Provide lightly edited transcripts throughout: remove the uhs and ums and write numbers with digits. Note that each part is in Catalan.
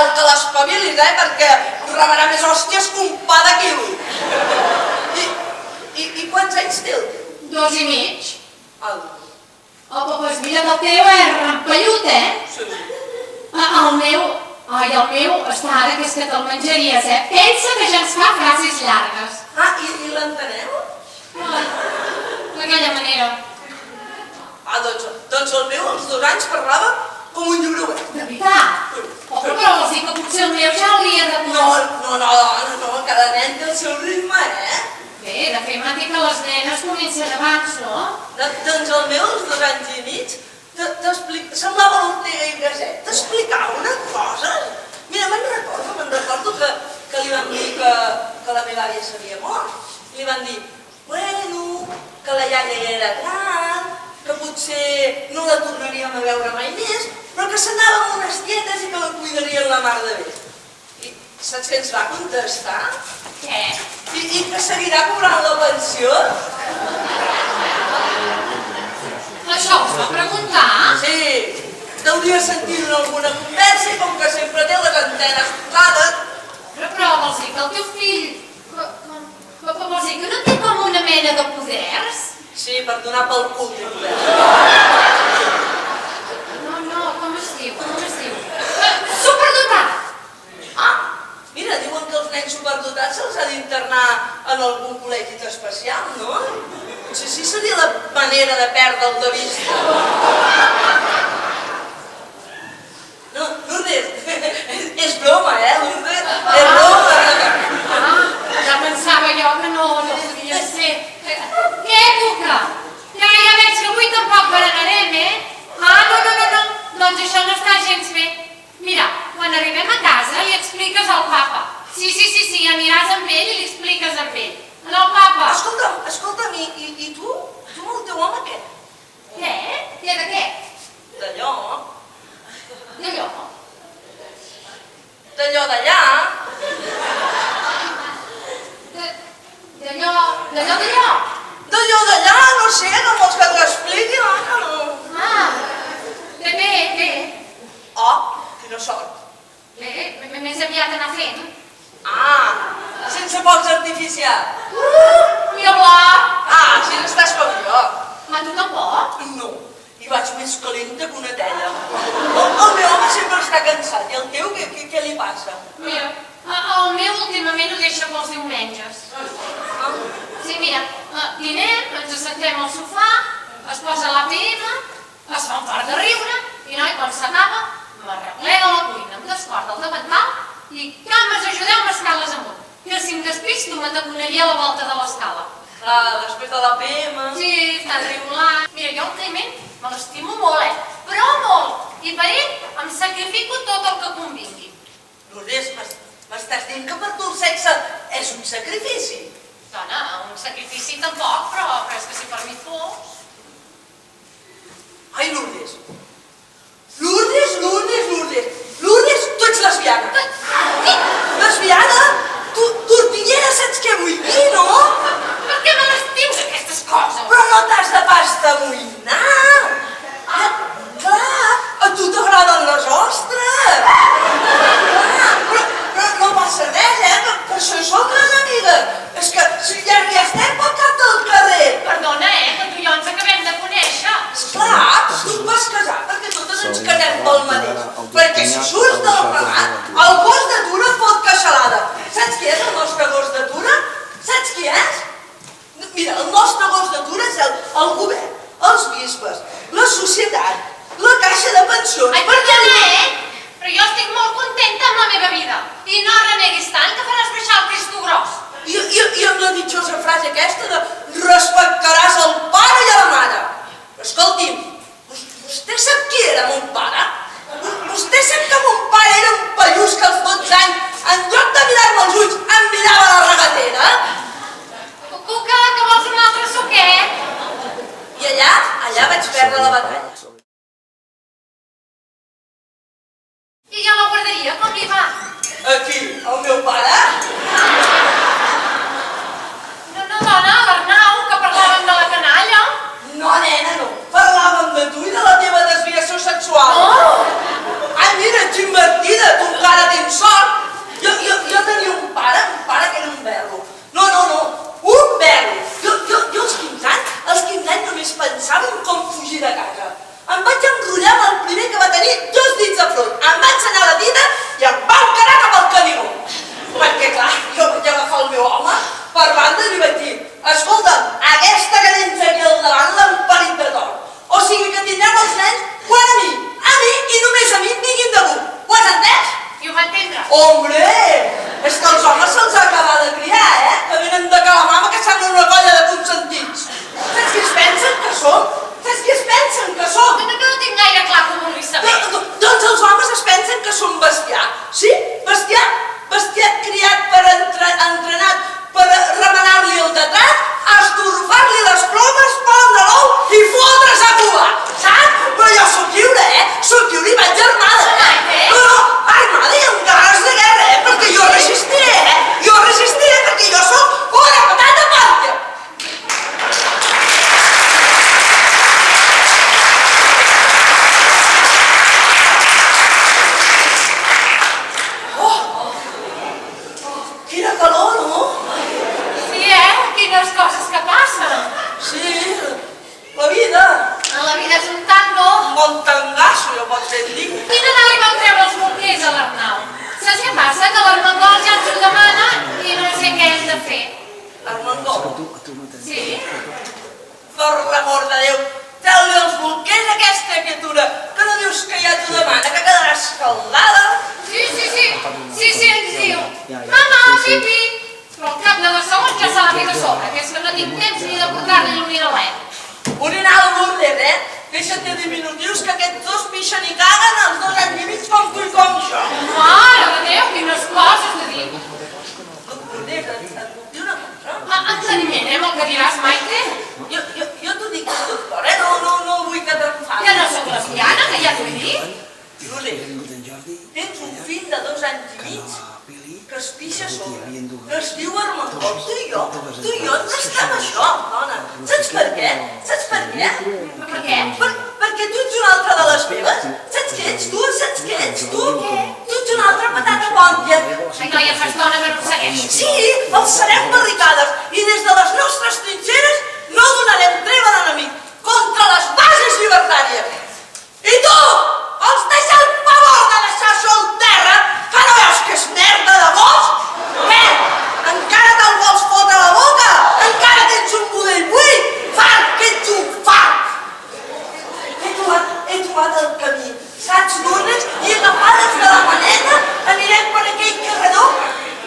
cal que l'espavilis, perquè rebrà més hòsties que un pa de quilo. I quants anys té el teu? 2 i mig. Oh, Doncs mira que el teu és rampellut, sí. El meu està ara que és que te'l menjaries, Pensa que ja ens fa frases llargues. Ah, i l'enteneu? D'aquella manera. Doncs el meu als 2 anys parlava com un llibre obert. De veritat? Però vols dir que potser el meu ja hauria de... No, cada nen té el seu ritme, Bé, de fet m'ha dit que les nenes comencen abans, no? Doncs el meu als 2 anys i mig semblava l'Ortega i Gasset. T'explicava unes coses. Mira, me'n recordo que li van dir que la meva àvia s'havia mort. Li van dir, bueno, que la iaia ja era gran, que potser no la tornaríem a veure mai més, però que s'anava amb unes tietes i que la cuidarien la mar de bé. I saps què ens va contestar? Què? I que seguirà cobrant la pensió? Això us va preguntar? Sí, deuria sentir-ho en alguna conversa i com que sempre té les antenes posades... Però vols dir que el teu fill... Vols dir que no té com una mena de poders? Sí, per donar pel cul té poder. No, com es diu? Superdotat! Ah, mira, diuen que els nens superdotats se'ls ha d'internar en algun col·legi especial, no? Potser sí seria la manera de perdre'l de vista. No, Lourdes, és broma, Lourdes? És broma. Ja pensava jo que no podia ser. Què, Cuca? Ja veig que avui tampoc berenarem, No. Doncs això no està gens bé. Mira, quan arribem a casa li expliques al papa. Sí, aniràs amb ell i li expliques amb ell. Al papa. Escolta'm, i tu? Tu amb el teu home què? Què? Què de què? D'allò. D'allò? D'allò d'allà. D'allò? D'allò d'allà, no sé, no vols que t'ho expliqui, no? Bé. Oh, quina sort. Bé, més aviat anar fent. Sense focs artificials. Mira, bla! Si n'estàs com jo. Tu tampoc? No, hi vaig més calenta que una tella. El meu home sempre està cansat, i el teu què li passa? Mira, el meu últimament ho deixa pels diumenges. Sí, mira, dinem, ens assentem al sofà, es posa l'APM, es fa un fart de riure, i quan s'acaba, m'arreplega a la cuina, em descorda el davantal i cames, ajudeu-me escales amunt. Que si em despisto m'ataconaria a la volta de l'escala. Després de la PM... Sí, està enriolant. Mira, jo el Climent me l'estimo molt, però molt. I per ell em sacrifico tot el que convingui. Lourdes, m'estàs dient que per tu el sexe és un sacrifici? Dona, un sacrifici tampoc, però és que si per mi fos... Ai, Lourdes! Lourdes, tu ets lesbiana! Lesbiana? Tortillera, saps què vull dir, no? Per què me les dius, aquestes coses? Però no t'has de pas d'amoïnar! Clar, a tu t'agraden les ostres! Però no passa res, per això som les amigues! És que si ja estem pel cap del carrer! Perdona, que tu i jo ens acabem de conèixer. Esclar, tu et vas casar perquè totes ens casem pel mateix. Perquè si surts del ramat, el gos d'atura fot queixalada. Saps qui és el nostre gos d'atura? Saps qui és? Mira, el nostre gos d'atura és el govern, els bisbes, la societat, la caixa de pensions... Ai, perdona, però jo estic molt contenta amb la meva vida. I no reneguis tant que faràs baixar el Cristo gros. I amb la ditjosa frase aquesta de respectaràs el pare i a la mare. Però escolti'm, vostè sap qui era mon pare? Vostè sap que mon pare era un pallús que als 12 anys, en lloc de mirar-me als ulls, em mirava la regatera? Cuca, que vols un altre suquet? I allà vaig perdre la batalla. I a la guarderia, com li va? Aquí, el meu pare? No, dona, l'Arnau, que parlàvem de la canalla. No, nena, no. Parlàvem de tu i de la teva desviació sexual. Oh! Ai, mira, ets invertida, tu encara fugir de casa. Em vaig enrotllar amb el primer que va tenir 2 dits de front. Em va ensenyar la dita i em va encarar cap al Canigó. Perquè, clar, jo vaig agafar el meu home per banda i li vaig dir: escolta'm, aquesta que tens aquí al davant l'han parit de tort. O sigui que tindrem els nens quan a mi i només a mi em vinguin de gust. Ho has entès? I ho va entendre. Hombre, és que els homes se'ls acaba de criar, que venen de Calamama que semblen una colla de consentits. Saps qui es pensen que som? Saps qui es pensen que som? Que no tinc gaire clar com ho vull saber. Doncs els homes es pensen que som bestiar. Sí, bestiar. Bestiar criat entrenat per remenar-li el detrat, estorfar-li les plomes, prendre l'ou i fotre's a cua. Saps? Però jo sóc lliure, Sóc lliure i vaig armada, No, armada i amb ganes de guerra, perquè jo resistiré, Jo resistiré perquè jo sóc una patata pàntia. Quina calor, no? Sí, quines coses que passen. Sí, la vida. La vida és un tango. Un bon tangasso, jo pot ben dir. Quina anar li van treure els bolquers a l'Arnau? Saps què passa? Que l'Armengol ja ens ho demana i no sé què hem de fer. Armengol. Sí? Per l'amor de Déu, treu-li els bolquers a aquesta criatura, que no dius que ja t'ho demana, que quedarà escaldada. Sí, ens diu. Mama, pipi. Però al cap de 2 segons ja se l'ha fet a sobre, que és que no tinc temps ni de portar-li l'uninalet. Orinal Lourdes, Deixa't de diminutius que aquests 2 pixen i caguen els 2 anys i mig com tu i com jo. Mare de Déu, quines coses de dir. Lourdes, et puc dir una cosa? Enteniment, el que diràs, Maite? Jo t'ho dic, doctor, no vull que t'enfadis. Que no soc lesbiana, que ja t'ho he dit. Lourdes, tens un fill de 2 anys i mig que es pixa a sobre, que es diu Armengol. Tu i jo ens estem això, dona. Saps per què? Per què? Perquè tu ets una altra de les meves. Saps què ets tu? Saps què ets tu? Tu ets una altra patata pòntia. Ai, noia, fa estona que no ho segueixo. Sí, els serem barricades i des de les nostres trinxeres no donarem treva d'enemic contra les bases llibertàries. I tu, vols deixar el favor de deixar això al terra, que no veus que és merda de gos? Què? Encara te'l vols fotre a la boca? Encara tens un budell buit? Fart, que ets un fart! He trobat el camí, saps, Lourdes? I agafades de la maneta anirem per aquell carreró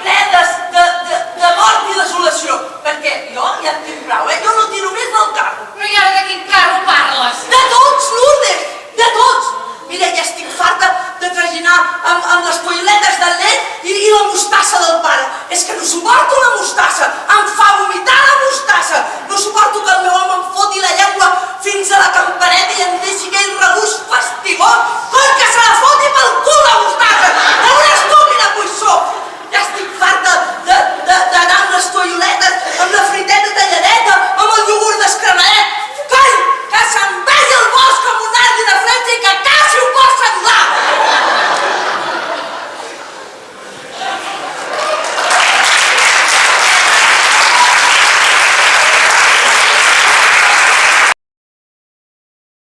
ple de mort i desolació. Perquè jo ja en tinc prou, Jo no tiro més del carro. Però i ara de quin carro parles? De tots, Lourdes! De tots! Mira, ja estic farta de traginar amb les toiletes del nen i la mostassa del pare. És que no suporto la mostassa, em fa vomitar la mostassa. No suporto que el meu home em foti la llengua fins a la campaneta i em deixi aquell regust fastigós